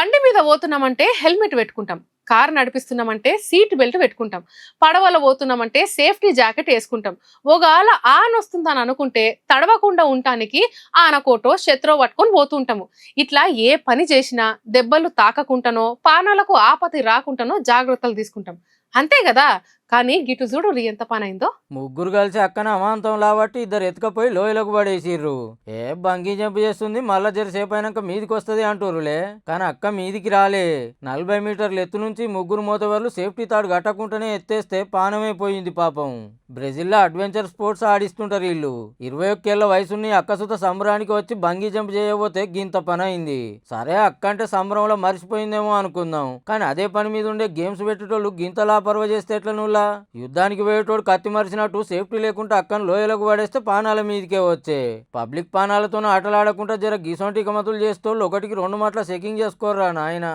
బండి మీద పోతున్నామంటే హెల్మెట్ పెట్టుకుంటాం. కారు నడిపిస్తున్నామంటే సీట్ బెల్ట్ పెట్టుకుంటాం. పడవలో పోతున్నామంటే సేఫ్టీ జాకెట్ వేసుకుంటాం. ఒకవేళ ఆనొస్తుందని అనుకుంటే తడవకుండా ఉండటానికి ఆనకోటో శత్రో పట్టుకొని పోతుంటాము. ఇట్లా ఏ పని చేసినా దెబ్బలు తాకకుండానో పానాలకు ఆపతి రాకుండానో జాగ్రత్తలు తీసుకుంటాం. అంతే కదా. కానీ గిటు చూడు ఎంత పని అయిందో. ముగ్గురు కలిసి అక్కన అమాంతం లాబట్టి ఇద్దరు ఎత్తుకపోయి లోయలకు పడేసిర్రు. బంగీ జంప్ చేస్తుంది, మళ్ళా జరసేపు అయినాక మీదికి వస్తుంది అంటురులే. కానీ అక్క మీదికి రాలే. 40 మీటర్ల ఎత్తు నుంచి ముగ్గురు మోతవర్లు సేఫ్టీ తాడు కట్టకుండానే ఎత్తేస్తే పానమే పోయింది పాపం. బ్రెజిల్లో అడ్వెంచర్ స్పోర్ట్స్ ఆడిస్తుంటారు వీళ్ళు. 21 ఏళ్ల వయసుని అక్కసుత సంబరానికి వచ్చి బంగీ జంప్ చేయబోతే గింత పని అయింది. సరే అక్క అంటే సంబరంలో మర్చిపోయిందేమో అనుకుందాం, కానీ అదే పని మీద ఉండే గేమ్స్ పెట్టేటోళ్ళు గింత లాపర్వ చేస్తే ఎట్లా నువ్వులా? యుద్ధానికి పోయేటోడు కత్తి మరిచినట్టు సేఫ్టీ లేకుండా అక్కను లోయలకు పడేస్తే పానాల మీదకే వచ్చే. పబ్లిక్ పానాలతోనే ఆటలాడకుండా జర గిసొంటి గమతులు చేస్తోళ్ళు ఒకటికి 2 మాటల చెకింగ్ చేసుకోర్రా నాయన.